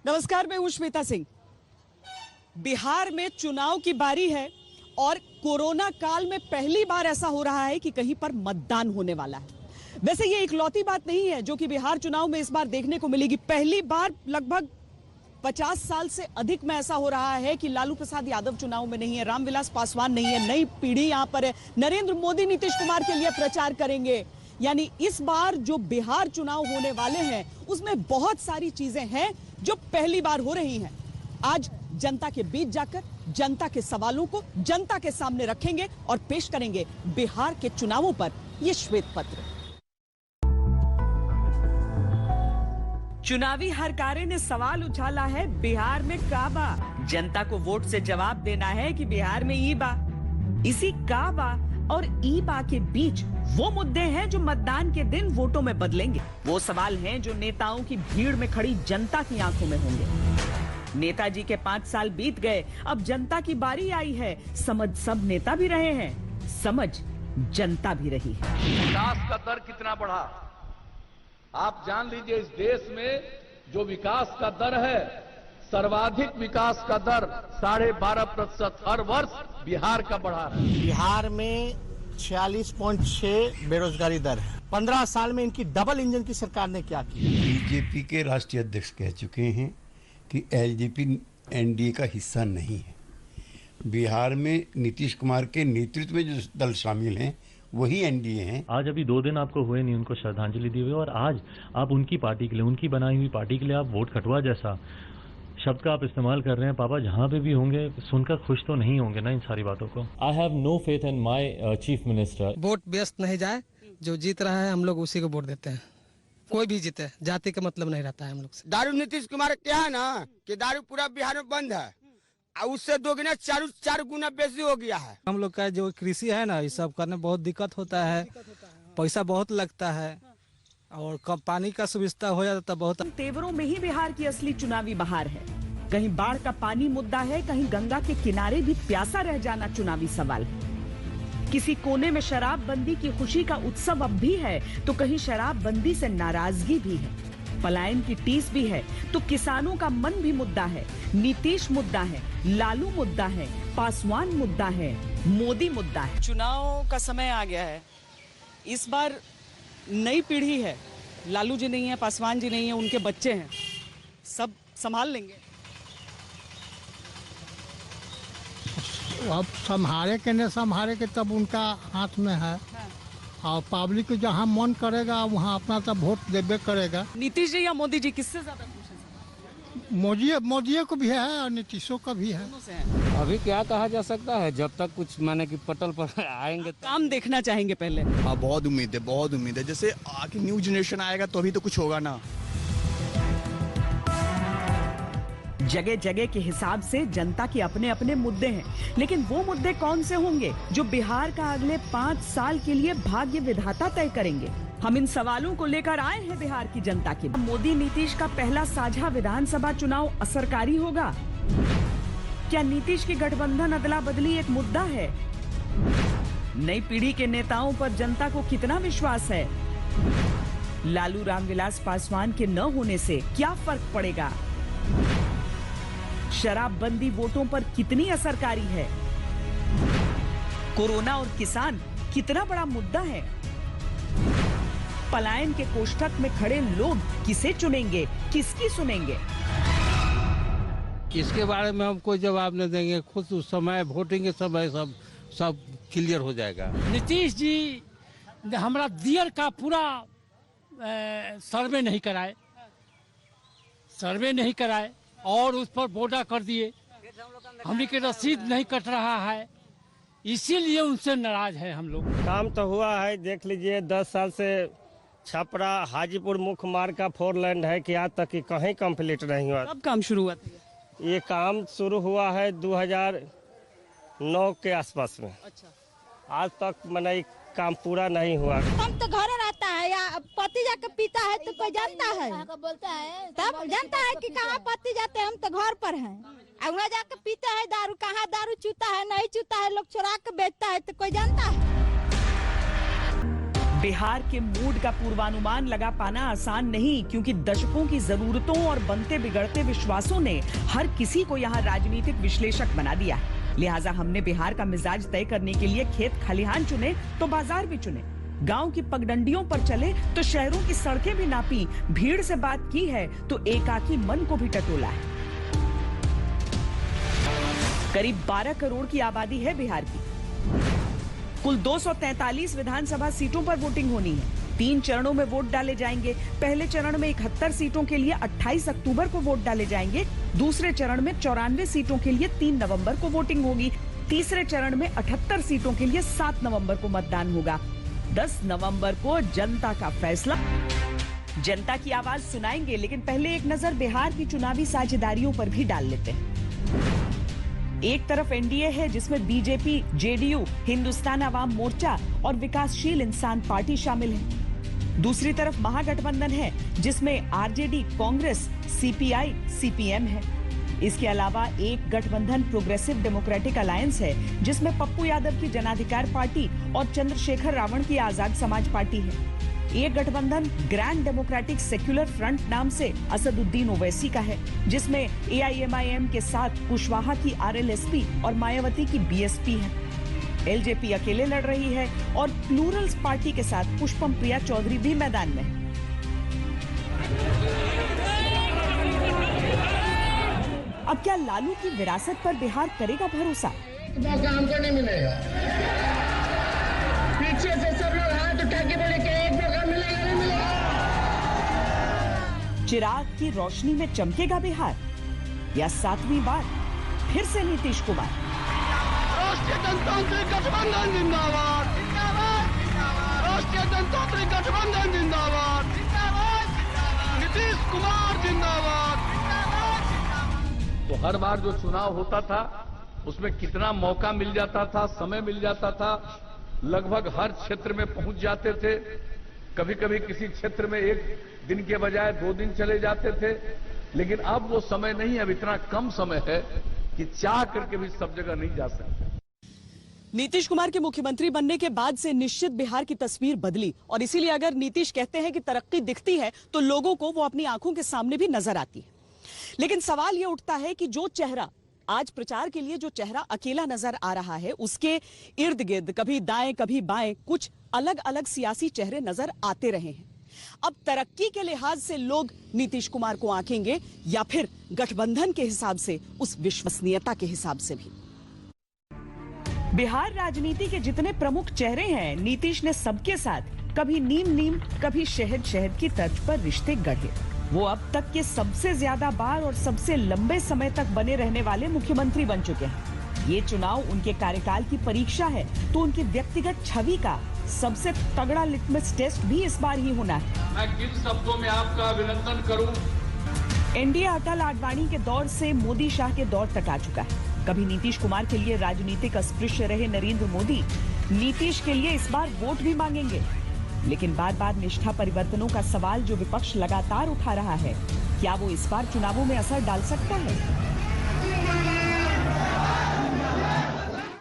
नमस्कार, मैं हूं श्वेता सिंह। बिहार में चुनाव की बारी है और कोरोना काल में पहली बार ऐसा हो रहा है कि कहीं पर मतदान होने वाला है। वैसे ये इकलौती बात नहीं है जो कि बिहार चुनाव में इस बार देखने को मिलेगी। पहली बार लगभग 50 साल से अधिक में ऐसा हो रहा है कि लालू प्रसाद यादव चुनाव में नहीं है, रामविलास पासवान नहीं है, नई पीढ़ी यहां पर है। नरेंद्र मोदी नीतीश कुमार के लिए प्रचार करेंगे। यानी इस बार जो बिहार चुनाव होने वाले हैं उसमें बहुत सारी चीजें हैं जो पहली बार हो रही हैं। आज जनता के बीच जाकर जनता के सवालों को जनता के सामने रखेंगे और पेश करेंगे बिहार के चुनावों पर यह श्वेत पत्र। चुनावी हरकारे ने सवाल उछाला है, बिहार में काबा। जनता को वोट से जवाब देना है कि बिहार में ईबा। इसी काबा और ईबा के बीच वो मुद्दे हैं जो मतदान के दिन वोटों में बदलेंगे। वो सवाल हैं जो नेताओं की भीड़ में खड़ी जनता की आंखों में होंगे। नेताजी के 5 साल बीत गए, अब जनता की बारी आई है। समझ सब नेता भी रहे हैं, समझ जनता भी रही है। विकास का दर कितना बढ़ा आप जान लीजिए। इस देश में जो विकास का दर है, सर्वाधिक विकास का दर 12.5% हर वर्ष बिहार का बढ़ा है। बिहार में 46.6 बेरोजगारी दर है। 15 साल में इनकी डबल इंजन की सरकार ने क्या किया? बीजेपी के राष्ट्रीय अध्यक्ष कह चुके हैं कि एलजेपी एनडीए का हिस्सा नहीं है। बिहार में नीतीश कुमार के नेतृत्व में जो दल शामिल हैं वही एनडीए हैं। आज अभी 2 दिन आपको हुए नहीं उनको श्रद्धांजलि दी हुई, और आज आप उनकी पार्टी के लिए, उनकी बनाई हुई पार्टी के लिए आप वोट कटवा जैसा शब्द का आप इस्तेमाल कर रहे हैं। पापा जहाँ पे भी होंगे सुनकर खुश तो नहीं होंगे ना इन सारी बातों को। I have no faith in my chief minister. Vote व्यस्त नहीं जाए, जो जीत रहा है हम लोग उसी को वोट देते हैं। कोई भी जीते, जाति का मतलब नहीं रहता है हम लोग से। दारू नीतीश कुमार क्या है ना कि दारू पूरा बिहार में बंद है, उससे 2 गुना 4 गुना बेसी हो गया है। हम लोग का जो कृषि है ना, ये सब करने में बहुत दिक्कत होता है, पैसा बहुत लगता है और कम पानी का सुविधा हो जाता तो बहुत। तेवरों में ही बिहार की असली चुनावी बहार है। कहीं बाढ़ का पानी मुद्दा है, कहीं गंगा के किनारे भी प्यासा रह जाना चुनावी सवाल है। किसी कोने में शराबबंदी की खुशी का उत्सव अब भी है तो कहीं शराबबंदी से नाराजगी भी है। पलायन की टीस भी है तो किसानों का मन भी मुद्दा है। नीतीश मुद्दा है, लालू मुद्दा है, पासवान मुद्दा है, मोदी मुद्दा है। चुनाव का समय आ गया है। इस बार नई पीढ़ी है, लालू जी नहीं है, पासवान जी नहीं है, उनके बच्चे हैं, सब संभाल लेंगे। अब संभाले के नहीं संभाले के तब उनका हाथ में है। और पब्लिक को जहाँ मन करेगा वहाँ अपना तब वोट देबे करेगा। नीतीश जी या मोदी जी, किससे ज्यादा खुश है? मोदी को भी है और नीतीशों का भी है। अभी क्या कहा जा सकता है, जब तक कुछ माने कि पटल पर आएंगे काम देखना चाहेंगे पहले। हाँ, बहुत उम्मीद है, बहुत उम्मीद है। जैसे आगे न्यू जनरेशन आएगा तो अभी तो कुछ होगा ना। जगह जगह के हिसाब से जनता के अपने अपने मुद्दे हैं, लेकिन वो मुद्दे कौन से होंगे जो बिहार का अगले 5 साल के लिए भाग्य विधाता तय करेंगे? हम इन सवालों को लेकर आए हैं बिहार की जनता के। मोदी नीतीश का पहला साझा विधानसभा चुनाव असरकारी होगा? क्या नीतीश की गठबंधन अदला बदली एक मुद्दा है? नई पीढ़ी के नेताओं पर जनता को कितना विश्वास है? लालू रामविलास पासवान के न होने से क्या फर्क पड़ेगा? शराबबंदी वोटों पर कितनी असरकारी है? कोरोना और किसान कितना बड़ा मुद्दा है? पलायन के कोष्ठक में खड़े लोग किसे चुनेंगे, किसकी सुनेंगे? इसके बारे में हम कोई जवाब नहीं देंगे। खुद उस समय वोटिंग के समय सब क्लियर हो जाएगा। नीतीश जी हमारा दियर का पूरा सर्वे नहीं कराए और उस पर बोडा कर दिए। हमने के रसीद नहीं कट रहा है, इसीलिए उनसे नाराज है हम लोग। काम तो हुआ है, देख लीजिए 10 साल से छपरा हाजीपुर मुख्य मार्ग का 4 लेन है कि आज तक कि कहीं कंप्लीट नहीं हुआ। कब काम शुरू हुआ? ये काम शुरू हुआ है 2009 के आसपास में। अच्छा। आज तक मैंने काम पूरा नहीं हुआ। हम तो घर रहता है या पति जाके पीता है तो कोई जानता है? बोलता है तब जानता है कि कहाँ पति जाते हैं। हम तो घर पर हैं, वहाँ जाके पीता है दारू। कहाँ दारू चूता है, नहीं चूता है, लोग चुरा के बेचता है तो कोई जानता है? बिहार के मूड का पूर्वानुमान लगा पाना आसान नहीं, क्योंकि दशकों की जरूरतों और बनते बिगड़ते विश्वासों ने हर किसी को यहाँ राजनीतिक विश्लेषक बना दिया है। लिहाजा हमने बिहार का मिजाज तय करने के लिए खेत खलिहान चुने तो बाजार भी चुने, गांव की पगडंडियों पर चले तो शहरों की सड़कें भी नापी, भीड़ से बात की है तो एकाकी मन को भी टटोला है। करीब 12 करोड़ की आबादी है बिहार की। कुल 243 विधानसभा सीटों पर वोटिंग होनी है। 3 चरणों में वोट डाले जाएंगे। पहले चरण में 71 सीटों के लिए 28 अक्टूबर को वोट डाले जाएंगे। दूसरे चरण में 94 सीटों के लिए 3 नवंबर को वोटिंग होगी। तीसरे चरण में 78 सीटों के लिए 7 नवंबर को मतदान होगा। 10 नवंबर को जनता का फैसला। जनता की आवाज सुनाएंगे, लेकिन पहले एक नजर बिहार की चुनावी साझेदारियों पर भी डाल लेते हैं। एक तरफ एनडीए है, जिसमें बीजेपी, जेडीयू, हिंदुस्तान आवाम मोर्चा और विकासशील इंसान पार्टी शामिल है। दूसरी तरफ महागठबंधन है, जिसमें आरजेडी, कांग्रेस, सीपीआई, सीपीएम है। इसके अलावा एक गठबंधन प्रोग्रेसिव डेमोक्रेटिक अलायंस है, जिसमें पप्पू यादव की जनाधिकार पार्टी और चंद्रशेखर रावण की आजाद समाज पार्टी है। एक गठबंधन ग्रैंड डेमोक्रेटिक सेक्युलर फ्रंट नाम से असदुद्दीन ओवैसी का है, जिसमें एआईएमआईएम के साथ कुशवाहा की आरएलएसपी और मायावती की बीएसपी है। एलजेपी अकेले लड़ रही है और प्लूरल्स पार्टी के साथ पुष्पम प्रिया चौधरी भी मैदान में है। अब क्या लालू की विरासत पर बिहार करेगा भरोसा? हमको नहीं मिलेगा। पीछे से सब लोग हाथ उठा के बोले कि एक मौका मिलेगा, नहीं मिलेगा। चिराग की रोशनी में चमकेगा बिहार, या 7वीं बार फिर से नीतीश कुमार? राष्ट्रीय जनतांत्रिक गठबंधन जिंदाबाद, राष्ट्रीय जनतांत्रिक गठबंधन जिंदाबाद, नीतीश कुमार जिंदाबाद। तो हर बार जो चुनाव होता था उसमें कितना मौका मिल जाता था, समय मिल जाता था, लगभग हर क्षेत्र में पहुंच जाते थे। कभी कभी किसी क्षेत्र में 1 दिन के बजाय 2 दिन चले जाते थे, लेकिन अब वो समय नहीं, अब इतना कम समय है कि चाह करके भी सब जगह नहीं जा सकते। नीतीश कुमार के मुख्यमंत्री बनने के बाद से निश्चित बिहार की तस्वीर बदली, और इसीलिए अगर नीतीश कहते हैं कि तरक्की दिखती है तो लोगों को वो अपनी आंखों के सामने भी नजर आती है। लेकिन सवाल ये उठता है कि जो चेहरा आज प्रचार के लिए जो चेहरा अकेला नजर आ रहा है, उसके इर्द गिर्द कभी दाएं कभी बाएं कुछ अलग अलग सियासी चेहरे नजर आते रहे हैं। अब तरक्की के लिहाज से लोग नीतीश कुमार को आंकेंगे, या फिर गठबंधन के हिसाब से उस विश्वसनीयता के हिसाब से भी? बिहार राजनीति के जितने प्रमुख चेहरे हैं, नीतीश ने सबके साथ कभी नीम कभी शहद की तर्ज पर रिश्ते गढ़े। वो अब तक के सबसे ज्यादा बार और सबसे लंबे समय तक बने रहने वाले मुख्यमंत्री बन चुके हैं। ये चुनाव उनके कार्यकाल की परीक्षा है, तो उनकी व्यक्तिगत छवि का सबसे तगड़ा लिटमस टेस्ट भी इस बार ही होना है। मैं किन शब्दों में आपका अभिनंदन करूं? एनडीए अटल आडवाणी के दौर से मोदी शाह के दौर तक आ चुका है। कभी नीतीश कुमार के लिए राजनीतिक अस्पृश्य रहे नरेंद्र मोदी नीतीश के लिए इस बार वोट भी मांगेंगे। लेकिन बार निष्ठा परिवर्तनों का सवाल जो विपक्ष लगातार उठा रहा है, क्या वो इस बार चुनावों में असर डाल सकता है?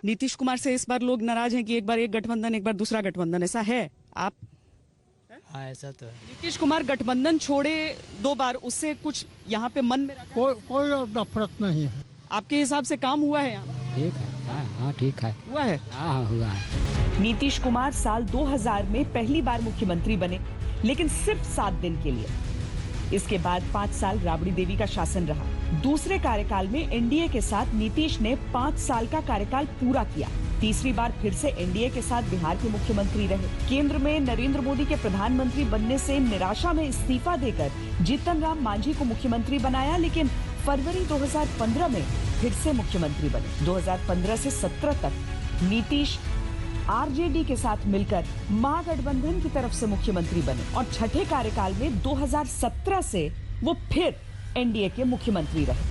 नीतीश कुमार से इस बार लोग नाराज हैं कि एक बार एक गठबंधन, एक बार दूसरा गठबंधन, ऐसा है? आप? हाँ, ऐसा तो है। नीतीश कुमार गठबंधन छोड़े 2 बार, उससे कुछ यहाँ पे मन में कोई नफरत नहीं है। आपके हिसाब से काम हुआ है यहाँ? ठीक है। हाँ ठीक है। हुआ है? हाँ हुआ है। नीतीश कुमार साल 2000 में पहली बार मुख्यमंत्री बने, लेकिन सिर्फ 7 दिन के लिए। इसके बाद 5 साल राबड़ी देवी का शासन रहा। दूसरे कार्यकाल में एनडीए के साथ नीतीश ने 5 साल का कार्यकाल पूरा किया। तीसरी बार फिर से एनडीए के साथ बिहार के मुख्यमंत्री रहे। केंद्र में नरेंद्र मोदी के प्रधानमंत्री बनने से निराशा में इस्तीफा देकर जीतन राम मांझी को मुख्यमंत्री बनाया, लेकिन फरवरी 2015 में फिर से मुख्यमंत्री बने। 2015 से 17 तक नीतीश आरजेडी के साथ मिलकर महागठबंधन की तरफ से मुख्यमंत्री बने, और छठे कार्यकाल में 2017 से वो फिर एनडीए के मुख्यमंत्री रहे।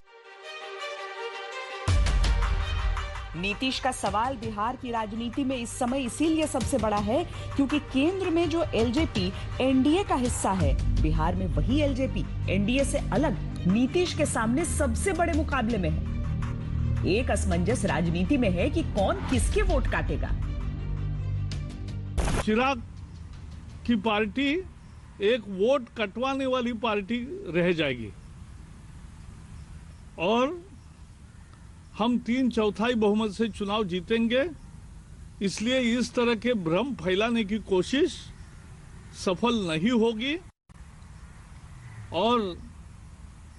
नीतीश का सवाल बिहार की राजनीति में इस समय इसीलिए सबसे बड़ा है क्योंकि केंद्र में जो एलजेपी एनडीए का हिस्सा है, बिहार में वही एलजेपी एनडीए से अलग नीतीश के सामने सबसे बड़े मुकाबले में है। एक असमंजस राजनीति में है कि कौन किसके वोट काटेगा। चिराग कि पार्टी एक वोट कटवाने वाली पार्टी रह जाएगी और हम 3/4 बहुमत से चुनाव जीतेंगे। इसलिए इस तरह के भ्रम फैलाने की कोशिश सफल नहीं होगी और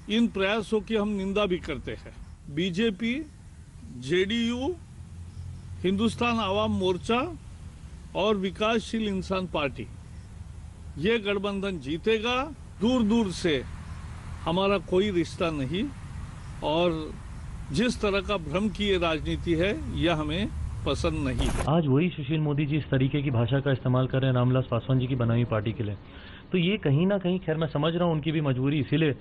इन प्रयासों की हम निंदा भी करते हैं। बीजेपी, जेडीयू, हिंदुस्तान आवाम मोर्चा और विकासशील इंसान पार्टी ये गठबंधन जीतेगा। दूर दूर से हमारा कोई रिश्ता नहीं और जिस तरह का भ्रम की ये राजनीति है यह हमें पसंद नहीं। आज वही सुशील मोदी जी इस तरीके की भाषा का इस्तेमाल कर रहे हैं रामविलास पासवान जी की बनाई हुई पार्टी के लिए, तो ये कहीं ना कहीं, खैर मैं समझ रहा हूँ उनकी भी मजबूरी, इसीलिए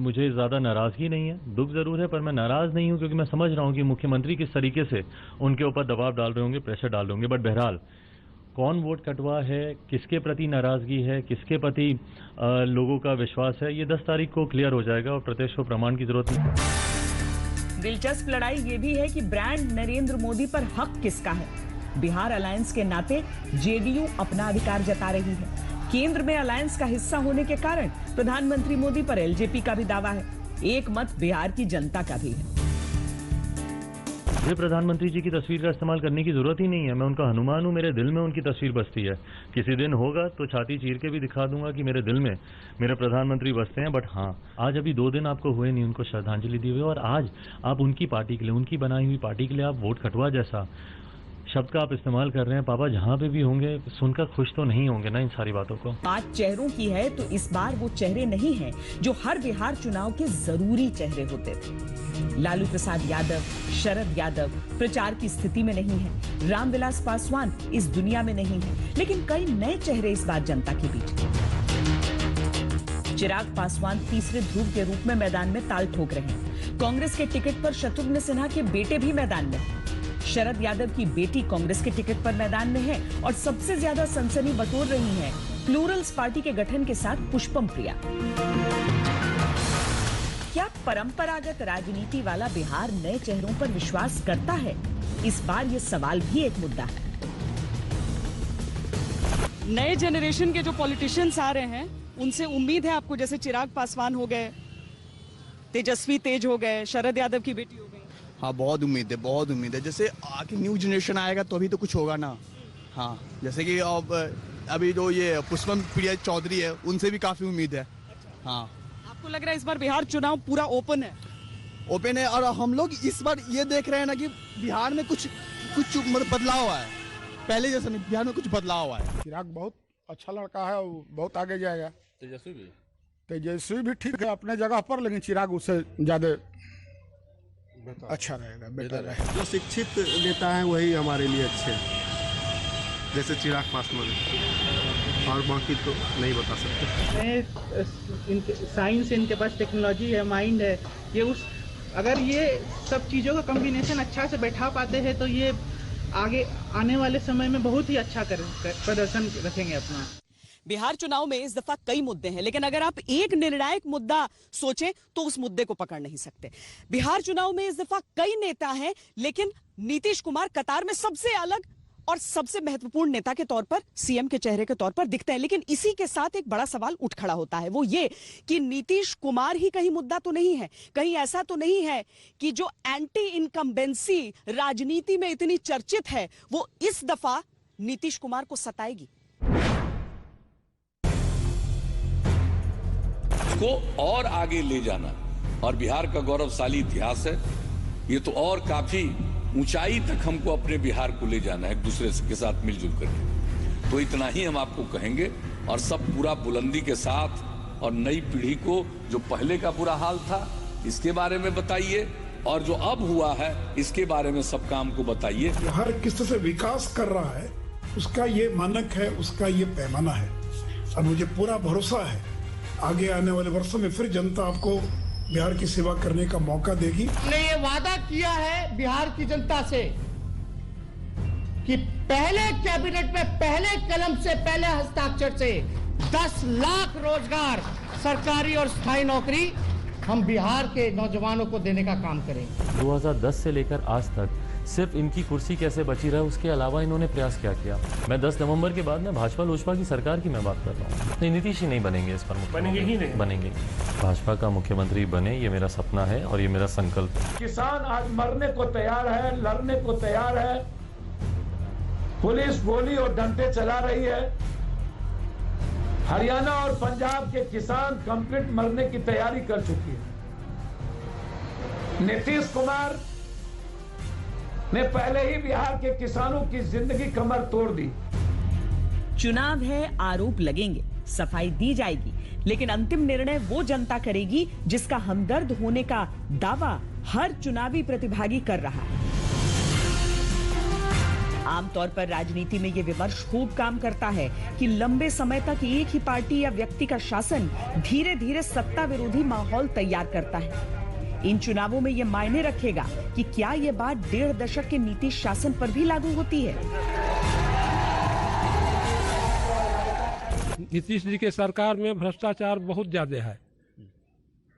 मुझे ज़्यादा नाराज़गी नहीं है, दुख ज़रूर है, पर मैं नाराज़ नहीं हूँ क्योंकि मैं समझ रहा हूँ कि मुख्यमंत्री किस तरीके से उनके ऊपर दबाव डाल रहे होंगे, प्रेशर डाल रहे होंगे। बट बहरहाल कौन वोट कटवा है, किसके प्रति नाराज़गी है, किसके प्रति लोगों का विश्वास है, ये 10 तारीख को क्लियर हो जाएगा और प्रत्यक्ष को प्रमाण की जरूरत नहीं। दिलचस्प लड़ाई ये भी है कि ब्रांड नरेंद्र मोदी पर हक किसका है। बिहार अलायंस के नाते जेडीयू अपना अधिकार जता रही है। केंद्र में अलायंस का हिस्सा होने के कारण प्रधानमंत्री मोदी पर एलजेपी का भी दावा है। एक मत बिहार की जनता का भी है। मुझे प्रधानमंत्री जी की तस्वीर का इस्तेमाल करने की जरूरत ही नहीं है। मैं उनका हनुमान हूँ, मेरे दिल में उनकी तस्वीर बसती है। किसी दिन होगा तो छाती चीर के भी दिखा दूंगा कि मेरे दिल में मेरे प्रधानमंत्री बसते हैं। बट हाँ, आज अभी 2 दिन आपको हुए नहीं उनको श्रद्धांजलि दी हुई, और आज आप उनकी पार्टी के लिए, उनकी बनाई हुई पार्टी के लिए आप वोट कटवा जैसा शब्द का आप इस्तेमाल कर रहे हैं। पापा जहाँ पे भी होंगे सुनकर खुश तो नहीं होंगे ना इन सारी बातों को। बात चेहरों की है तो इस बार वो चेहरे नहीं हैं जो हर बिहार चुनाव के जरूरी चेहरे होते थे। लालू प्रसाद यादव, शरद यादव प्रचार की स्थिति में नहीं है। रामविलास पासवान इस दुनिया में नहीं है, लेकिन कई नए चेहरे इस बार जनता के बीच। चिराग पासवान तीसरे ध्रुव के रूप में मैदान में ताल ठोक रहे हैं। कांग्रेस के टिकट पर शत्रुघ्न सिन्हा के बेटे भी मैदान में हैं। शरद यादव की बेटी कांग्रेस के टिकट पर मैदान में है और सबसे ज्यादा सनसनी बटोर रही है प्लूरल्स पार्टी के गठन के साथ पुष्पम प्रिया। क्या परंपरागत राजनीति वाला बिहार नए चेहरों पर विश्वास करता है? इस बार ये सवाल भी एक मुद्दा है। नए जनरेशन के जो पॉलिटिशियंस आ रहे हैं उनसे उम्मीद है आपको, जैसे चिराग पासवान हो गए, तेजस्वी तेज हो गए, शरद यादव की बेटी हो गई। हाँ, बहुत उम्मीद है, बहुत उम्मीद है। जैसे आगे न्यू जनरेशन आएगा तो अभी तो कुछ होगा ना। हाँ, जैसे कि अब अभी जो ये पुष्पम प्रिया चौधरी है उनसे भी काफी उम्मीद है। हाँ, आपको लग रहा है इस बार बिहार चुनाव पूरा ओपन है? ओपन है, और हम लोग इस बार ये देख रहे हैं ना कि बिहार में कुछ मतलब बदलाव है। पहले जैसा नहीं, बिहार में कुछ बदलाव है। चिराग बहुत अच्छा लड़का है, बहुत आगे जाएगा। तेजस्वी भी ठीक है अपने जगह पर, लेकिन चिराग उससे ज्यादा अच्छा रहेगा, बेटर रहेगा। जो शिक्षित नेता है वही हमारे लिए अच्छे हैं, जैसे चिराग पासवान, और बाकी तो नहीं बता सकते। साइंस, इनके पास टेक्नोलॉजी है, माइंड है, ये उस अगर ये सब चीज़ों का कॉम्बिनेशन अच्छा से बैठा पाते हैं तो ये आगे आने वाले समय में बहुत ही अच्छा प्रदर्शन रखेंगे अपना। बिहार चुनाव में इस दफा कई मुद्दे हैं, लेकिन अगर आप एक निर्णायक मुद्दा सोचें तो उस मुद्दे को पकड़ नहीं सकते। बिहार चुनाव में इस दफा कई नेता हैं, लेकिन नीतीश कुमार कतार में सबसे अलग और सबसे महत्वपूर्ण नेता के तौर पर, सीएम के चेहरे के तौर पर दिखते हैं। लेकिन इसी के साथ एक बड़ा सवाल उठ खड़ा होता है, वो ये कि नीतीश कुमार ही कहीं मुद्दा तो नहीं है, कहीं ऐसा तो नहीं है कि जो एंटी इनकम्बेंसी राजनीति में इतनी चर्चित है वो इस दफा नीतीश कुमार को सताएगी। को और आगे ले जाना, और बिहार का गौरवशाली इतिहास है ये, तो और काफी ऊंचाई तक हमको अपने बिहार को ले जाना है, एक दूसरे के साथ मिलजुल करके। तो इतना ही हम आपको कहेंगे, और सब पूरा बुलंदी के साथ, और नई पीढ़ी को जो पहले का बुरा हाल था इसके बारे में बताइए, और जो अब हुआ है इसके बारे में सब काम को बताइए। हर किस तरह से विकास कर रहा है उसका ये मानक है, उसका ये पैमाना है, और मुझे पूरा भरोसा है आगे आने वाले वर्षों में फिर जनता आपको बिहार की सेवा करने का मौका देगी। हमने ये वादा किया है बिहार की जनता से कि पहले कैबिनेट में पहले कलम से, पहले हस्ताक्षर से 10 लाख रोजगार, सरकारी और स्थायी नौकरी हम बिहार के नौजवानों को देने का काम करेंगे। 2010 से लेकर आज तक सिर्फ इनकी कुर्सी कैसे बची रहे उसके अलावा इन्होंने प्रयास क्या किया। मैं 10 नवंबर के बाद में भाजपा लोजपा की सरकार की मैं बात कर रहा हूँ। नहीं, नीतीश ही नहीं बनेंगे इस पर, बनेंगे ही नहीं। बनेंगे। भाजपा का मुख्यमंत्री बने, ये मेरा सपना है और ये मेरा संकल्प है। किसान आज मरने को तैयार है, लड़ने को तैयार है। पुलिस गोली और डंडे चला रही है। हरियाणा और पंजाब के किसान कंप्लीट मरने की तैयारी कर चुकी है। नीतीश कुमार ने पहले ही बिहार के किसानों की जिंदगी कमर तोड़ दी। चुनाव है, आरोप लगेंगे, सफाई दी जाएगी, लेकिन अंतिम निर्णय वो जनता करेगी जिसका हमदर्द होने का दावा हर चुनावी प्रतिभागी कर रहा है। आमतौर पर राजनीति में ये विमर्श खूब काम करता है कि लंबे समय तक एक ही पार्टी या व्यक्ति का शासन धीरे धीरे सत्ता विरोधी माहौल तैयार करता है। इन चुनावों में ये मायने रखेगा कि क्या ये बात 1.5 दशक के नीतीश शासन पर भी लागू होती है। नीतीश जी के सरकार में भ्रष्टाचार बहुत ज्यादा है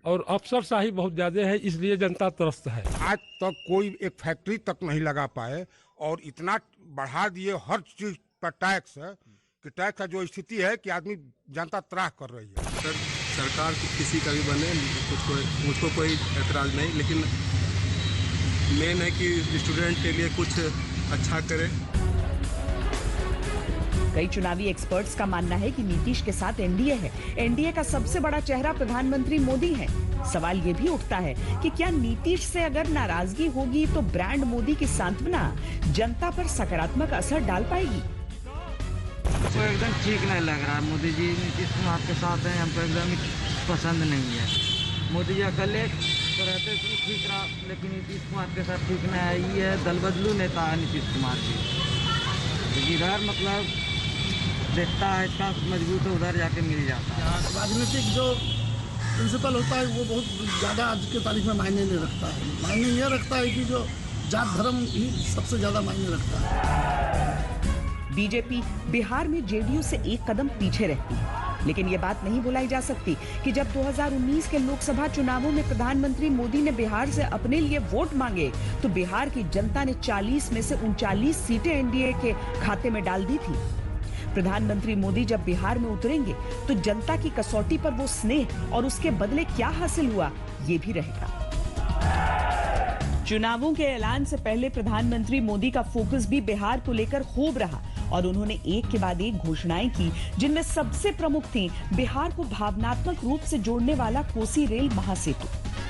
और अफसरशाही बहुत ज्यादा है, इसलिए जनता त्रस्त है। आज तक कोई एक फैक्ट्री तक नहीं लगा पाए और इतना बढ़ा दिए हर चीज पर टैक्स कि टैक्स का जो स्थिति है कि आदमी जनता त्राह कर रही है। सर, सरकार किसी का भी बने, मुझको कोई एतराज नहीं, लेकिन मेन है कि स्टूडेंट के लिए कुछ अच्छा करे। कई चुनावी एक्सपर्ट्स का मानना है कि नीतीश के साथ एनडीए है। एनडीए का सबसे बड़ा चेहरा प्रधानमंत्री मोदी है। सवाल ये भी उठता है कि क्या नीतीश से अगर नाराजगी होगी तो ब्रांड मोदी की सांत्वना जनता पर सकारात्मक असर डाल पाएगी। हमको एकदम ठीक नहीं लग रहा है। मोदी जी नीतीश कुमार के साथ हैं, हमको एकदम पसंद नहीं है। मोदी जी अकेले तो रहते तो ठीक रहा, लेकिन नीतीश कुमार के साथ ठीक नहीं है। ये दल बदलू नेता है नीतीश कुमार जी, इधर मतलब देखता है इसका मजबूत तो उधर जाके मिल जाता है। राजनीतिक जो प्रिंसिपल होता है वो बहुत ज़्यादा आज के तारीख में मायने नहीं रखता है। मायने ये रखता है कि जो जात धर्म ही सबसे ज़्यादा मायने रखता है। बीजेपी बिहार में जेडीयू से एक कदम पीछे रहती है, लेकिन ये बात नहीं भुलाई जा सकती कि जब 2019 के लोकसभा चुनावों में प्रधानमंत्री मोदी ने बिहार से अपने लिए वोट मांगे तो बिहार की जनता ने 40 में से 39 सीटें एनडीए के खाते में डाल दी थी। प्रधानमंत्री मोदी जब बिहार में उतरेंगे तो जनता की कसौटी पर वो स्नेह और उसके बदले क्या हासिल हुआ ये भी रहेगा। चुनावों के ऐलान से पहले प्रधानमंत्री मोदी का फोकस भी बिहार को लेकर खूब रहा और उन्होंने एक के बाद एक घोषणाएं की, जिनमें सबसे प्रमुख थी बिहार को भावनात्मक रूप से जोड़ने वाला कोसी रेल महासेतु,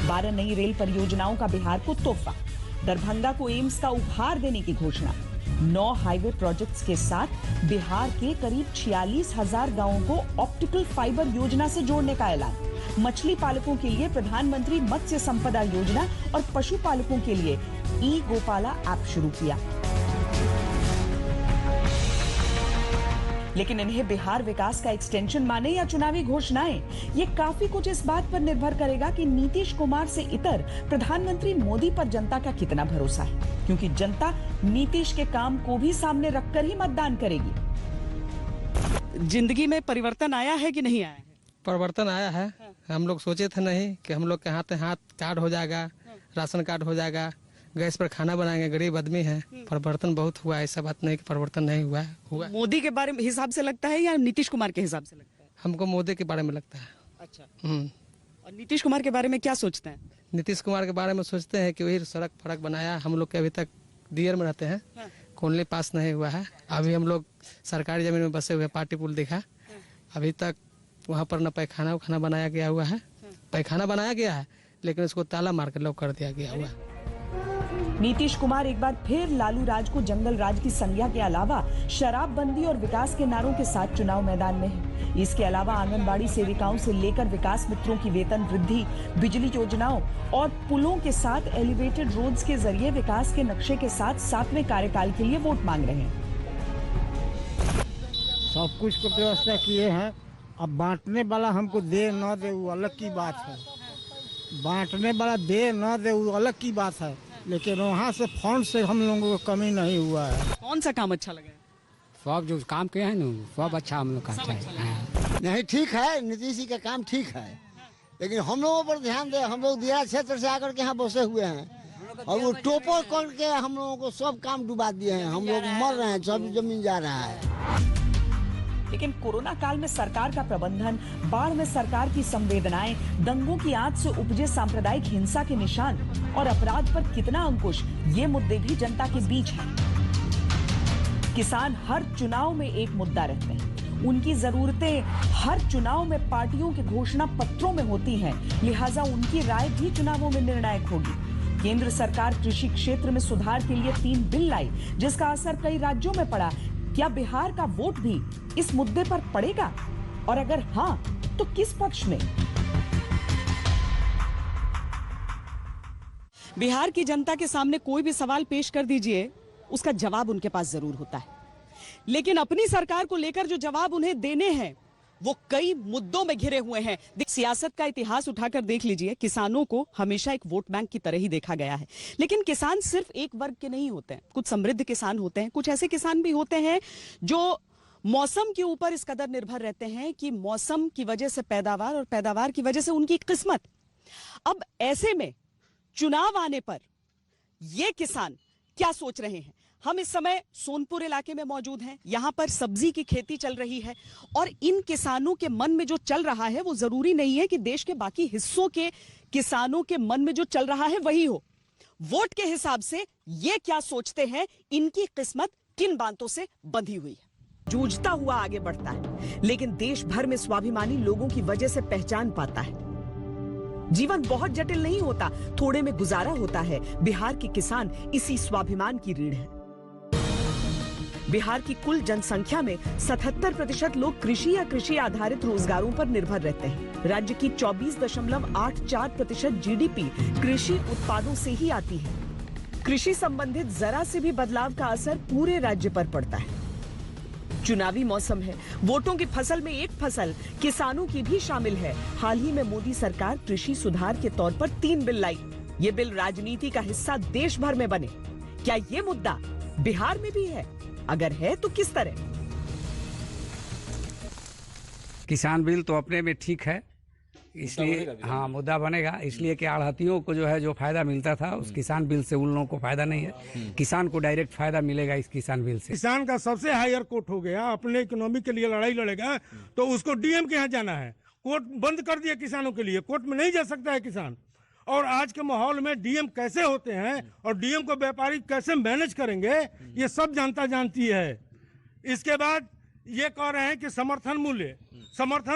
12 नई रेल परियोजनाओं का बिहार को तोहफा, दरभंगा को एम्स का उपहार देने की घोषणा, 9 हाईवे प्रोजेक्ट्स के साथ बिहार के करीब 46,000 गांवों को ऑप्टिकल फाइबर योजना से जोड़ने का ऐलान, मछली पालकों के लिए प्रधानमंत्री मत्स्य संपदा योजना और पशुपालकों के लिए ई गोपाला ऐप शुरू किया। लेकिन इन्हें बिहार विकास का एक्सटेंशन माने या चुनावी घोषणाएं, ये काफी कुछ इस बात पर निर्भर करेगा कि नीतीश कुमार से इतर प्रधानमंत्री मोदी पर जनता का कितना भरोसा है, क्योंकि जनता नीतीश के काम को भी सामने रखकर ही मतदान करेगी। जिंदगी में परिवर्तन आया है कि नहीं आया है? परिवर्तन आया है। हम लोग सोचे थे नहीं कि हम लोग के हाथ कार्ड हो जाएगा, राशन कार्ड हो जाएगा, गैस पर खाना बनाएंगे, गरीब आदमी है। परिवर्तन बहुत हुआ है, ऐसा बात नहीं कि परिवर्तन नहीं हुआ है, हुआ। मोदी के बारे में हिसाब से लगता है या नीतीश कुमार के हिसाब से लगता है? हमको मोदी के बारे में लगता है। अच्छा। और नीतीश कुमार के बारे में क्या सोचते हैं? नीतीश कुमार के बारे में सोचते हैं कि वही सड़क फड़क बनाया। हम लोग के अभी तक दियर में रहते हैं, कॉलोनी पास नहीं हुआ है। अभी हम लोग सरकारी जमीन में बसे हुए, पार्टी पुल देखा, अभी तक वहाँ पर न पैखाना उखाना बनाया गया हुआ है। पैखाना बनाया गया है लेकिन उसको ताला मार कर लॉक कर दिया गया हुआ है। नीतीश कुमार एक बार फिर लालू राज को जंगल राज की संज्ञा के अलावा शराबबंदी और विकास के नारों के साथ चुनाव मैदान में है। इसके अलावा आंगनबाड़ी सेविकाओं से लेकर विकास मित्रों की वेतन वृद्धि, बिजली योजनाओं और पुलों के साथ एलिवेटेड रोड्स के जरिए विकास के नक्शे के साथ 7वें कार्यकाल के लिए वोट मांग रहे हैं। सब कुछ को व्यवस्था किए हैं। अब बांटने वाला हमको दे न दे वो अलग की बात है, बांटने वाला दे न दे वो अलग की बात है, लेकिन वहाँ से फंड से हम लोगों को कमी नहीं हुआ है। कौन सा काम अच्छा लगा? सब जो काम किए हैं ना सब अच्छा हम लोग का है। नहीं ठीक है, नीतीश जी का काम ठीक है, लेकिन हम लोगों पर ध्यान दे। हम लोग दिया क्षेत्र से आकर के यहाँ बसे हुए हैं, और वो टोपर करके हम लोगों को सब काम डुबा दिए हैं। हम लोग मर रहे हैं, सब जमीन जा रहा है। लेकिन कोरोना काल में सरकार का प्रबंधन, बाढ़ में सरकार की संवेदनाएं, दंगों की आंच से उपजे सांप्रदायिक हिंसा के निशान और अपराध पर कितना अंकुश, ये मुद्दे भी जनता के बीच हैं। किसान हर चुनाव में एक मुद्दा रहते हैं। उनकी जरूरतें हर चुनाव में पार्टियों के घोषणा पत्रों में होती हैं, लिहाजा उनकी राय भी चुनावों में निर्णायक होगी। केंद्र सरकार कृषि क्षेत्र में सुधार के लिए 3 बिल लाई, जिसका असर कई राज्यों में पड़ा। क्या बिहार का वोट भी इस मुद्दे पर पड़ेगा? और अगर हाँ, तो किस पक्ष में? बिहार की जनता के सामने कोई भी सवाल पेश कर दीजिए, उसका जवाब उनके पास जरूर होता है। लेकिन अपनी सरकार को लेकर जो जवाब उन्हें देने हैं, वो कई मुद्दों में घिरे हुए हैं। सियासत का इतिहास उठाकर देख लीजिए, किसानों को हमेशा एक वोट बैंक की तरह ही देखा गया है। लेकिन किसान सिर्फ एक वर्ग के नहीं होते हैं। कुछ समृद्ध किसान होते हैं, कुछ ऐसे किसान भी होते हैं जो मौसम के ऊपर इस कदर निर्भर रहते हैं कि मौसम की वजह से पैदावार और पैदावार की वजह से उनकी किस्मत। अब ऐसे में चुनाव आने पर ये किसान क्या सोच रहे हैं? हम इस समय सोनपुर इलाके में मौजूद हैं। यहां पर सब्जी की खेती चल रही है और इन किसानों के मन में जो चल रहा है वो जरूरी नहीं है कि देश के बाकी हिस्सों के किसानों के मन में जो चल रहा है वही हो। वोट के हिसाब से ये क्या सोचते हैं, इनकी किस्मत किन बातों से बंधी हुई है। जूझता हुआ आगे बढ़ता है, लेकिन देश भर में स्वाभिमानी लोगों की वजह से पहचान पाता है। जीवन बहुत जटिल नहीं होता, थोड़े में गुजारा होता है। बिहार के किसान इसी स्वाभिमान की रीढ़ है। बिहार की कुल जनसंख्या में 77% लोग कृषि या कृषि आधारित रोजगारों पर निर्भर रहते हैं। राज्य की 24.84% जीडीपी कृषि उत्पादों से ही आती है। कृषि संबंधित जरा से भी बदलाव का असर पूरे राज्य पर पड़ता है। चुनावी मौसम है, वोटों की फसल में एक फसल किसानों की भी शामिल है। हाल ही में मोदी सरकार कृषि सुधार के तौर पर 3 बिल लाई। ये बिल राजनीति का हिस्सा देश भर में बने। क्या ये मुद्दा बिहार में भी है? अगर है तो किस तरह? किसान बिल तो अपने में ठीक है, इसलिए हाँ मुद्दा बनेगा, इसलिए कि आढ़तियों को जो है जो फायदा मिलता था उस किसान बिल से उन लोगों को फायदा नहीं है। किसान को डायरेक्ट फायदा मिलेगा इस किसान बिल से। किसान का सबसे हायर कोर्ट हो गया, अपने इकोनॉमी के लिए लड़ाई लड़ेगा तो उसको डीएम के यहाँ जाना है। कोर्ट बंद कर दिया किसानों के लिए, कोर्ट में नहीं जा सकता है किसान। और आज के माहौल में डीएम कैसे होते हैं और डीएम को व्यापारी कैसे मैनेज करेंगे, ये सब जनता जानती है। इसके बाद ये कह रहे हैं कि समर्थन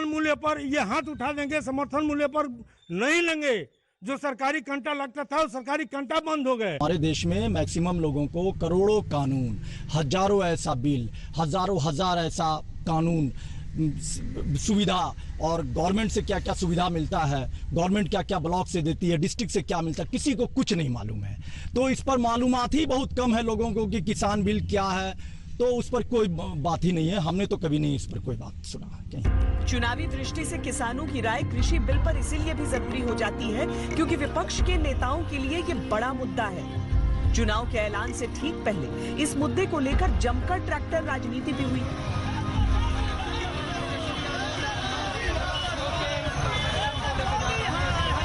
मूल्य पर ये हाथ उठा देंगे, समर्थन मूल्य पर नहीं लेंगे। जो सरकारी कंटा लगता था वो सरकारी कंटा बंद हो गए। हमारे देश में मैक्सिमम लोगों को करोड़ों कानून, हजारों ऐसा बिल, हजार ऐसा कानून सुविधा, और गवर्नमेंट से क्या क्या सुविधा मिलता है, गवर्नमेंट क्या क्या ब्लॉक से देती है, डिस्ट्रिक्ट से क्या मिलता है, किसी को कुछ नहीं मालूम है। तो इस पर मालूमात ही बहुत कम है लोगों को कि किसान बिल क्या है। तो उस पर कोई बात ही नहीं है, हमने तो कभी नहीं इस पर कोई बात सुना कहीं। चुनावी दृष्टि से किसानों की राय कृषि बिल पर इसीलिए भी जरूरी हो जाती है क्योंकि विपक्ष के नेताओं के लिए ये बड़ा मुद्दा है। चुनाव के ऐलान से ठीक पहले इस मुद्दे को लेकर जमकर ट्रैक्टर राजनीति भी हुई।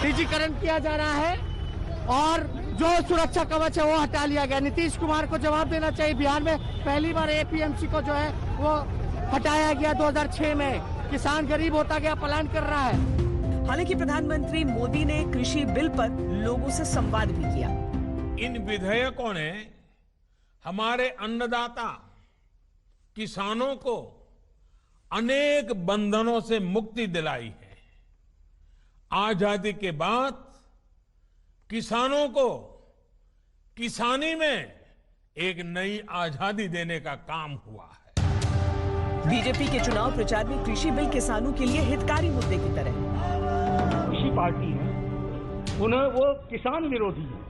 निजीकरण किया जा रहा है और जो सुरक्षा कवच है वो हटा लिया गया। नीतीश कुमार को जवाब देना चाहिए। बिहार में पहली बार एपीएमसी को जो है वो हटाया गया 2006 में। किसान गरीब होता गया, पलायन कर रहा है। हालांकि प्रधानमंत्री मोदी ने कृषि बिल पर लोगों से संवाद भी किया। इन विधेयकों ने हमारे अन्नदाता किसानों को अनेक बंधनों से मुक्ति दिलाई है। आजादी के बाद किसानों को किसानी में एक नई आजादी देने का काम हुआ है। बीजेपी के चुनाव प्रचार में कृषि बिल किसानों के लिए हितकारी मुद्दे की तरह। कृषि पार्टी है, उन्हें वो किसान विरोधी है।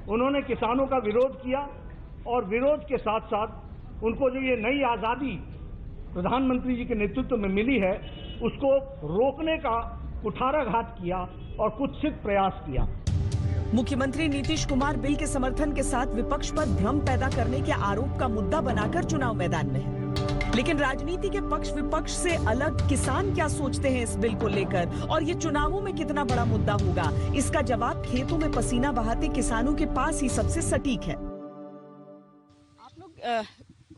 उन्होंने किसानों का विरोध किया और विरोध के साथ साथ उनको जो ये नई आजादी प्रधानमंत्री जी के नेतृत्व में मिली है उसको रोकने का कुठाराघात किया और कुत्सित प्रयास किया। मुख्यमंत्री नीतीश कुमार बिल के समर्थन के साथ विपक्ष पर भ्रम पैदा करने के आरोप का मुद्दा बनाकर चुनाव मैदान में है। लेकिन राजनीति के पक्ष विपक्ष से अलग किसान क्या सोचते हैं इस बिल को लेकर और ये चुनावों में कितना बड़ा मुद्दा होगा, इसका जवाब खेतों में पसीना बहाते किसानों के पास ही सबसे सटीक है। आप लोग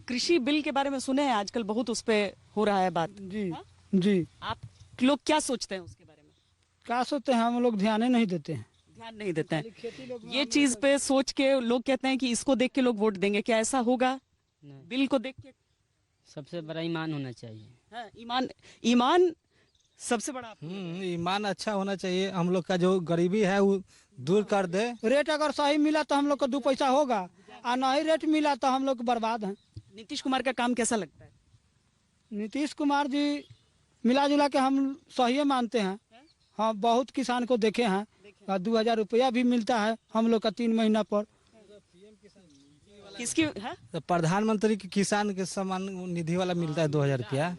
कृषि बिल के बारे में सुने हैं, आजकल बहुत उस पे हो रहा है बात। जी जी, आप लोग क्या सोचते हैं उसके बारे में? क्या सोचते हैं, हम लोग ध्यान नहीं देते हैं। ध्यान नहीं देते हैं। ये चीज पे सोच के लोग कहते हैं कि इसको देख के लोग वोट देंगे, क्या ऐसा होगा? बिल को देख के सबसे बड़ा ईमान होना चाहिए। हाँ, ईमान सबसे बड़ा। ईमान अच्छा होना चाहिए। हम लोग का जो गरीबी है वो दूर कर दे। रेट अगर सही मिला तो हम लोग को 2 पैसा होगा, और नहीं रेट मिला तो हम लोग बर्बाद हैं। नीतीश कुमार का काम कैसा लगता है? नीतीश कुमार जी मिला जुला के हम सही मानते हैं। हाँ, बहुत किसान को देखे हैं, 2000 रुपया भी मिलता है हम लोग का 3 महीना पर। किसकी है? तो प्रधानमंत्री के किसान के सम्मान निधि वाला मिलता है 2000 रुपया।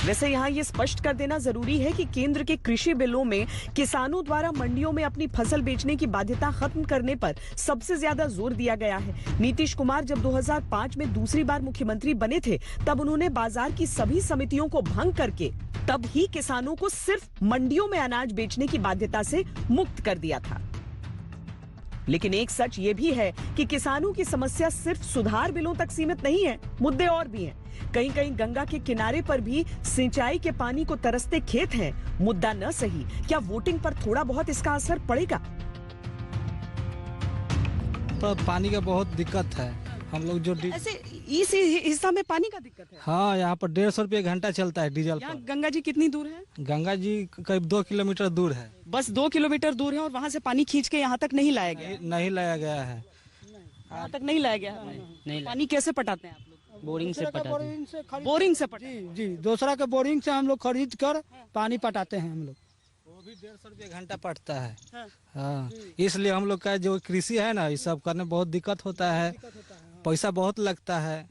वैसे यहाँ ये स्पष्ट कर देना जरूरी है कि केंद्र के कृषि बिलों में किसानों द्वारा मंडियों में अपनी फसल बेचने की बाध्यता खत्म करने पर सबसे ज्यादा जोर दिया गया है। नीतीश कुमार जब 2005 में दूसरी बार मुख्यमंत्री बने थे, तब उन्होंने बाजार की सभी समितियों को भंग करके तब ही किसानों को सिर्फ मंडियों में अनाज बेचने की बाध्यता से मुक्त कर दिया था। लेकिन एक सच ये भी है कि किसानों की समस्या सिर्फ सुधार बिलों तक सीमित नहीं है, मुद्दे और भी हैं। कहीं कहीं गंगा के किनारे पर भी सिंचाई के पानी को तरसते खेत हैं। मुद्दा न सही, क्या वोटिंग पर थोड़ा बहुत इसका असर पड़ेगा? तो पानी का बहुत दिक्कत है। हम लोग जो ऐसे इस हिस्सा में पानी का दिक्कत है। हाँ, यहाँ पर 150 रुपये घंटा चलता है डीजल पर। गंगा जी कितनी दूर है? गंगा जी करीब 2 किलोमीटर दूर है। बस 2 किलोमीटर दूर है और वहाँ से पानी खींच के यहाँ तक नहीं लाया गया? नहीं लाया गया है। यहाँ तक नहीं लाया गया है। नहीं, पानी कैसे पटाते हैं आप लोग? बोरिंग से पटाते हैं। बोरिंग से जी, दूसरा के बोरिंग से हम लोग खरीद कर पानी पटाते हैं। हम लोग वो भी 150 रुपये घंटा पटता है। हाँ, इसलिए हम लोग का जो कृषि है ना, ये सब करने बहुत दिक्कत होता है, पैसा बहुत लगता है,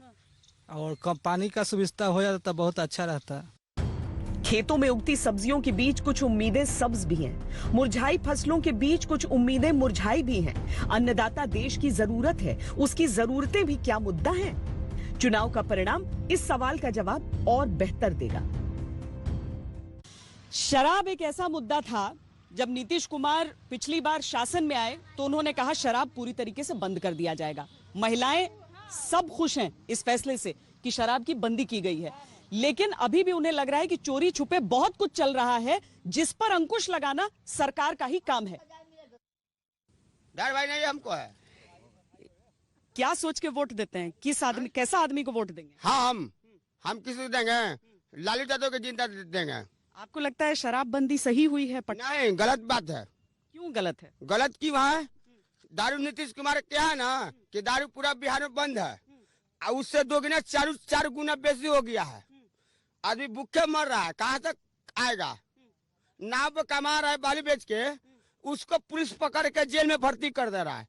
और कम पानी का सुविधा हो जाता तो बहुत अच्छा रहता। खेतों में उगती सब्जियों के बीच कुछ उम्मीदें सब्ज भी हैं, मुरझाई फसलों के बीच कुछ उम्मीदें मुरझाई भी हैं। अन्नदाता देश की जरूरत है, उसकी जरूरतें भी क्या मुद्दा हैं? चुनाव का परिणाम इस सवाल का जवाब और बेहतर देगा। शराब एक ऐसा मुद्दा था, जब नीतीश कुमार पिछली बार शासन में आए तो उन्होंने कहा शराब पूरी तरीके से बंद कर दिया जाएगा। महिलाएं सब खुश हैं इस फैसले से कि शराब की बंदी की गई है, लेकिन अभी भी उन्हें लग रहा है कि चोरी छुपे बहुत कुछ चल रहा है, जिस पर अंकुश लगाना सरकार का ही काम है। डर भाई नहीं हमको है। क्या सोच के वोट देते हैं? किस आदमी, कैसा आदमी को वोट देंगे? हाँ, हम किसी देंगे? लालू यादव को जिंदा देंगे। आपको लगता है शराबबंदी सही हुई है? नहीं, गलत बात है। क्यों गलत है? गलत क्यों है? दारू नीतीश कुमार क्या है ना कि दारू पूरा बिहार में बंद है, और उससे 2 गुना 4 गुना बेसी हो गया है। आदमी भूखे मर रहा है, कहाँ तक आएगा? नाव पे कमा रहा है बाली बेच के, उसको पुलिस पकड़ के जेल में भर्ती कर दे रहा है,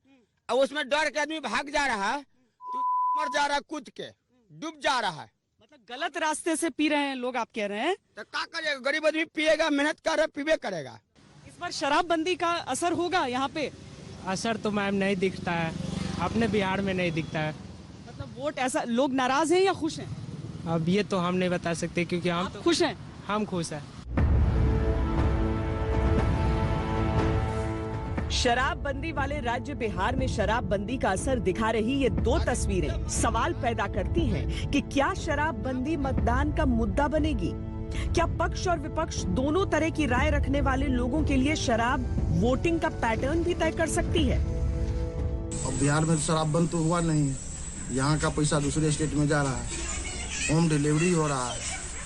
और उसमें डर के आदमी भाग जा रहा है, तो मर जा रहा है, कूद के डूब जा रहा है। मतलब गलत रास्ते से पी रहे हैं लोग, आप कह रहे हैं? तो क्या करेगा? गरीब आदमी पिएगा, मेहनत कर रहा है, पीबे करेगा। इस बार शराबबंदी का असर होगा यहाँ पे? असर तो मैम नहीं दिखता है, अपने बिहार में नहीं दिखता है। मतलब वोट ऐसा, लोग नाराज हैं या खुश हैं? अब ये तो हम नहीं बता सकते, क्योंकि हम तो खुश हैं। हम खुश हैं। शराबबंदी वाले राज्य बिहार में शराबबंदी का असर दिखा रही ये 2 तस्वीरें सवाल पैदा करती हैं कि क्या शराबबंदी मतदान का मुद्दा बनेगी? क्या पक्ष और विपक्ष दोनों तरह की राय रखने वाले लोगों के लिए शराब वोटिंग का पैटर्न भी तय कर सकती है? अब बिहार में शराब बंद तो हुआ नहीं है, यहाँ का पैसा दूसरे स्टेट में जा रहा है, होम डिलीवरी हो रहा है।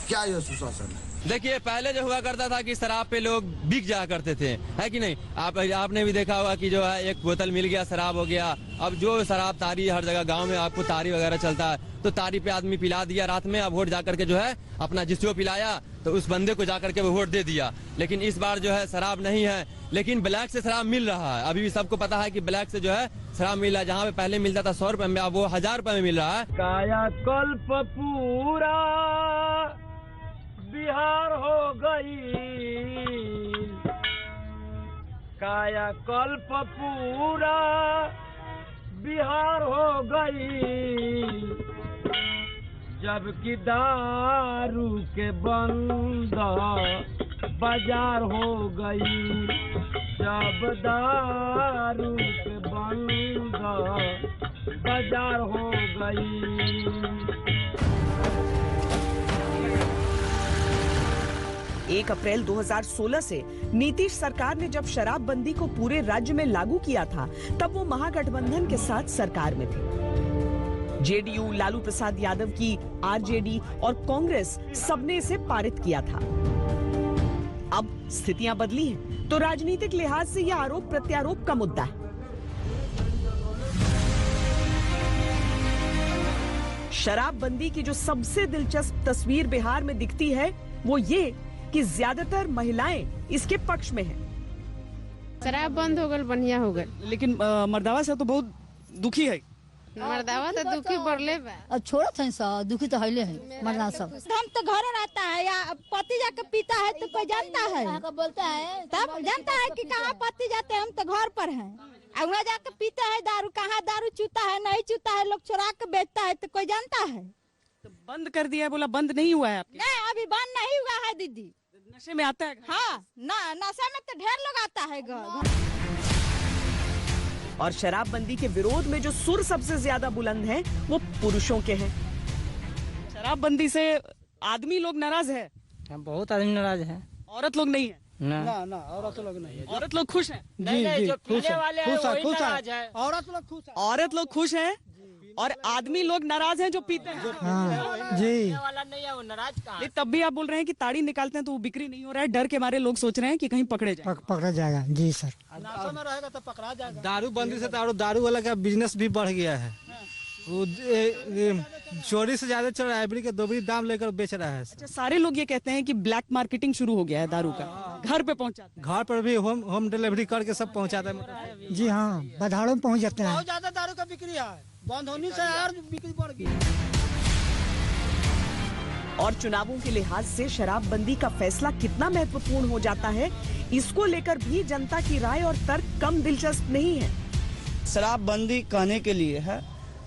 क्या यह सुशासन है? देखिए, पहले जो हुआ करता था कि शराब पे लोग बिक जाया करते थे, है कि नहीं? आपने भी देखा होगा कि जो है एक बोतल मिल गया, शराब हो गया। अब जो शराब तारी हर जगह गांव में आपको तारी वगैरह चलता है, तो तारी पे आदमी पिला दिया रात में, अब वोट जा करके जो है अपना जिसको पिलाया तो उस बंदे को जा करके वो वोट दे दिया। लेकिन इस बार जो है शराब नहीं है, लेकिन ब्लैक से शराब मिल रहा है। अभी भी सबको पता है कि ब्लैक से जो है शराब मिल रहा है। जहाँ पे पहले मिलता था 100 रुपए में, अब वो 1000 रुपए में मिल रहा है। कायाकल्प पूरा बिहार हो गई, कायाकल्प पूरा बिहार हो गई, जबकि दारू के बंद बाजार हो गई, जब दारू के बंद बाजार हो गई। 1 अप्रैल 2016 से नीतीश सरकार ने जब शराबबंदी को पूरे राज्य में लागू किया था, तब वो महागठबंधन के साथ सरकार में थे। जेडीयू, लालू प्रसाद यादव की आरजेडी और कांग्रेस सबने इसे पारित किया था। अब स्थितियां बदली हैं, तो राजनीतिक लिहाज से यह आरोप प्रत्यारोप का मुद्दा है। शराबबंदी की जो सबसे दिलचस्प तस्वीर बिहार में दिखती है, वो ये कि ज्यादातर महिलाएं इसके पक्ष में हैं। शराब बंद हो गल, बढ़िया हो गल, लेकिन मर्दावा से तो बहुत दुखी है। मर्दावा तो दुखी बढ़ले बा। अब छोड़ो थे सब दुखी तो हईले है मर्दा सब। हम तो घर रहता है या पति जाके पीता है तो कोई जानता है, बोलता है तब जानता है कि कहाँ पति जाते हैं। हम तो घर पर हैं, वहाँ जाके पीता है दारू, कहाँ दारू चूता है नहीं चूता है, लोग चुरा के बेचता है तो कोई जानता है। तो बंद कर दिया है, बोला बंद नहीं हुआ है आपके? नहीं, अभी बंद नहीं हुआ है दीदी। नशे में आता है? हाँ, नशे में तो ढेर लोग आता है घर। और शराबबंदी के विरोध में जो सुर सबसे ज्यादा बुलंद हैं, वो पुरुषों के हैं। शराबबंदी से आदमी लोग नाराज है? बहुत आदमी नाराज है। औरत लोग नहीं है? ना औरत लोग नहीं है। औरत लोग खुश हैं? जी, जो पीने वाले हैं वही खुश नाराज है। है। औरत लोग खुश है। औरत लोग खुश हैं और आदमी लोग नाराज हैं जो पीते हैं। जी, वाला नहीं है वो नाराज कहाँ? लेकिन तब भी आप बोल रहे हैं कि ताड़ी निकालते हैं तो वो बिक्री नहीं हो रहा है, डर के मारे लोग सोच रहे हैं कि कहीं पकड़े जाए। पकड़ा जाएगा। जी सर, नशा में रहेगा तो पकड़ा जाएगा। दारू बंदी से दारू वाला का बिजनेस भी बढ़ गया है। वो चोरी से ज्यादा चल रहा है, एवरी के दोबरी दाम लेकर बेच रहा है। अच्छा, सारे लोग ये कहते हैं कि ब्लैक मार्केटिंग शुरू हो गया है दारू का, घर पे पहुंचाते हैं। घर पर भी होम डिलीवरी करके सब पहुंचाता है। जी हाँ, बाधाड़ों में पहुंच जाते हैं। बहुत ज्यादा दारू का बिक्री है, बंद होने से और बिक्री बढ़ गई। और चुनावों के लिहाज से शराबबंदी का फैसला कितना महत्वपूर्ण हो जाता है, इसको लेकर भी जनता की राय और तर्क कम दिलचस्प नहीं है। शराबबंदी कहने के लिए है,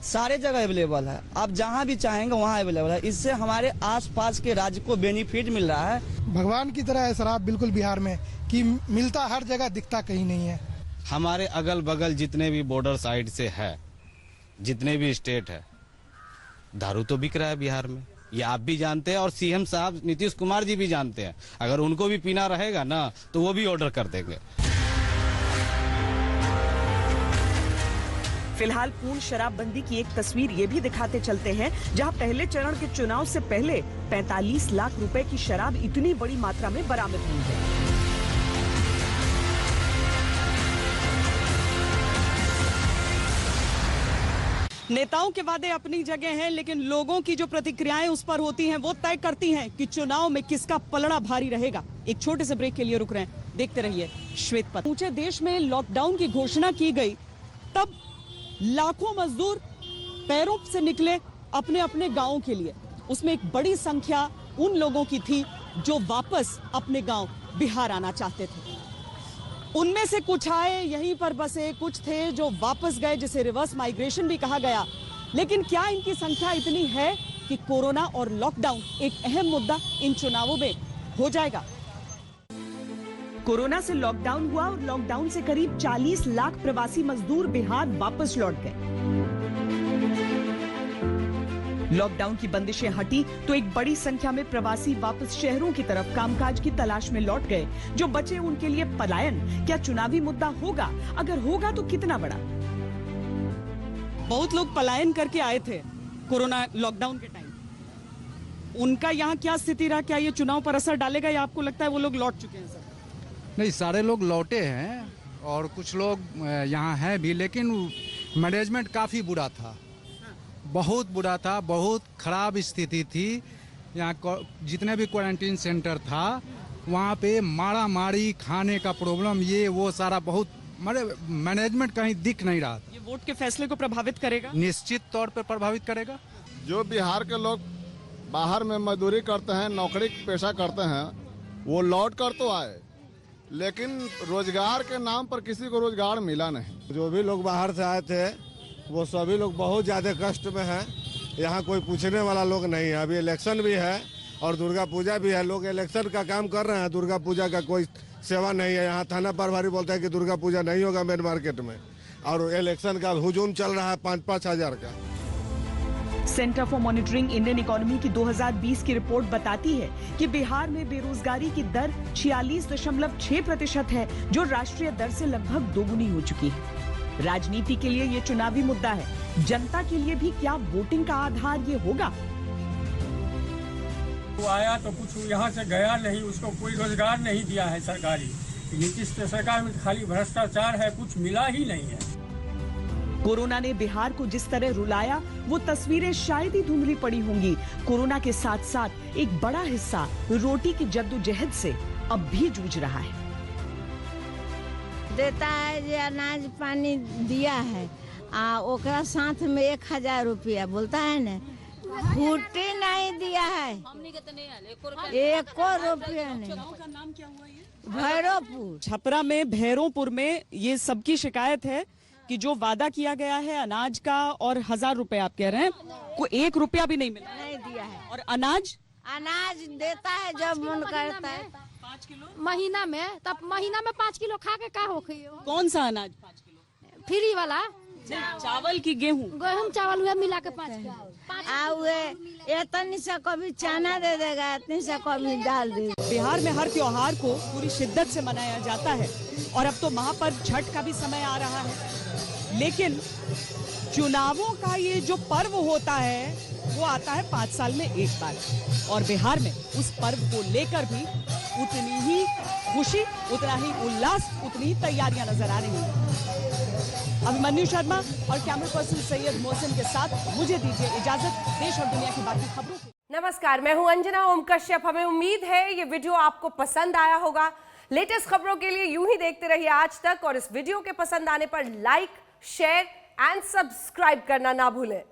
सारे जगह अवेलेबल है, आप जहां भी चाहेंगे वहां अवेलेबल है। इससे हमारे आसपास के राज्य को बेनिफिट मिल रहा है। भगवान की तरह है शराब बिल्कुल बिहार में, कि मिलता हर जगह, दिखता कहीं नहीं है। हमारे अगल बगल जितने भी बॉर्डर साइड से है, जितने भी स्टेट है, दारू तो बिक रहा है बिहार में। ये आप भी जानते हैं और सीएम साहब नीतीश कुमार जी भी जानते हैं। अगर उनको भी पीना रहेगा ना तो वो भी ऑर्डर कर देंगे। फिलहाल पूर्ण शराबबंदी की एक तस्वीर ये भी दिखाते चलते हैं, जहां पहले चरण के चुनाव से पहले 45 लाख रुपए की शराब इतनी बड़ी मात्रा में बरामद हुई है। नेताओं के वादे अपनी जगह हैं, लेकिन लोगों की जो प्रतिक्रियाएं उस पर होती हैं, वो तय करती हैं कि चुनाव में किसका पलड़ा भारी रहेगा। एक छोटे से ब्रेक के लिए रुक रहे हैं, देखते रहिए श्वेत पत्र। पूरे देश में लॉकडाउन की घोषणा की गई, तब लाखों मजदूर पैरों से निकले अपने अपने गांवों के लिए। उसमें एक बड़ी संख्या उन लोगों की थी जो वापस अपने गांव बिहार आना चाहते थे। उनमें से कुछ आए, यहीं पर बसे, कुछ थे जो वापस गए, जिसे रिवर्स माइग्रेशन भी कहा गया। लेकिन क्या इनकी संख्या इतनी है कि कोरोना और लॉकडाउन एक अहम मुद्दा इन चुनावों में हो जाएगा? कोरोना से लॉकडाउन हुआ और लॉकडाउन से करीब 40 लाख प्रवासी मजदूर बिहार वापस लौट गए। लॉकडाउन की बंदिशें हटी तो एक बड़ी संख्या में प्रवासी वापस शहरों की तरफ कामकाज की तलाश में लौट गए। जो बचे उनके लिए पलायन क्या चुनावी मुद्दा होगा? अगर होगा तो कितना बड़ा? बहुत लोग पलायन करके आए थे कोरोना लॉकडाउन के टाइम, उनका यहाँ क्या स्थिति रहा? क्या ये चुनाव पर असर डालेगा या आपको लगता है वो लोग लौट चुके हैं? सर नहीं, सारे लोग लौटे हैं और कुछ लोग यहाँ हैं भी, लेकिन मैनेजमेंट काफ़ी बुरा था, बहुत बुरा था, बहुत खराब स्थिति थी। यहाँ जितने भी क्वारंटीन सेंटर था वहाँ पे मारा मारी, खाने का प्रॉब्लम, ये वो सारा बहुत, मैनेजमेंट कहीं दिख नहीं रहा था। ये वोट के फैसले को प्रभावित करेगा? निश्चित तौर पे प्रभावित करेगा। जो बिहार के लोग बाहर में मजदूरी करते हैं, नौकरी पेशा करते हैं, वो लौट कर तो आए, लेकिन रोजगार के नाम पर किसी को रोजगार मिला नहीं। जो भी लोग बाहर से आए थे वो सभी लोग बहुत ज़्यादा कष्ट में हैं, यहाँ कोई पूछने वाला लोग नहीं है। अभी इलेक्शन भी है और दुर्गा पूजा भी है, लोग इलेक्शन का काम कर रहे हैं, दुर्गा पूजा का कोई सेवा नहीं है। यहाँ थाना प्रभारी बोलता है कि दुर्गा पूजा नहीं होगा मेन मार्केट में, और इलेक्शन का हुजूम चल रहा है 5-5 हजार का। Centre for monitoring Indian economy की 2020 की रिपोर्ट बताती है कि बिहार में बेरोजगारी की दर 46.6% है, जो राष्ट्रीय दर से लगभग दोगुनी हो चुकी है। राजनीति के लिए ये चुनावी मुद्दा है, जनता के लिए भी क्या वोटिंग का आधार ये होगा? वो आया तो कुछ यहाँ से गया नहीं, उसको कोई रोजगार नहीं दिया है सरकारी। नीतीश सरकार में खाली भ्रष्टाचार है, कुछ मिला ही नहीं है। कोरोना ने बिहार को जिस तरह रुलाया, वो तस्वीरें शायद ही धुंधली पड़ी होंगी। कोरोना के साथ साथ एक बड़ा हिस्सा रोटी की जद्दोजहद से अब भी जूझ रहा है। देता है जो अनाज पानी दिया है, ओकरा साथ में 1000 रुपया बोलता है न, फूटी नहीं दिया है, 1 रुपया नहीं। भैरवपुर, छपरा में, भैरवपुर में ये सबकी शिकायत है कि जो वादा किया गया है अनाज का और 1000 रुपए आप कह रहे हैं, को 1 रुपया भी नहीं मिला, नहीं दिया है। और अनाज देता है जब मन करता है 5 किलो महीना में, तब महीना में 5 किलो खा के का हो खियो। कौन सा अनाज 5 किलो? फ्री वाला चावल की गेहूँ चावल हुआ मिला के 5 किलो। इतनी सा कभी चना दे देगा, इतनी सा कभी दाल दे देगा। बिहार में हर त्योहार को पूरी शिद्दत से मनाया जाता है और अब तो महापर्व छठ का भी समय आ रहा है, लेकिन चुनावों का ये जो पर्व होता है वो आता है 5 साल में एक बार, और बिहार में उस पर्व को लेकर भी उतनी ही खुशी, उतना ही उल्लास, उतनी ही तैयारियां नजर आ रही हैं। अभिमन्यु शर्मा और कैमरा पर्सन सैयद मोहसिन के साथ मुझे दीजिए इजाजत। देश और दुनिया की बाकी खबरों की। नमस्कार, मैं हूं अंजना ओम कश्यप। हमें उम्मीद है ये वीडियो आपको पसंद आया होगा। लेटेस्ट खबरों के लिए यूं ही देखते रहिए आज तक, और इस वीडियो के पसंद आने पर लाइक, शेयर एंड सब्सक्राइब करना ना भूलें।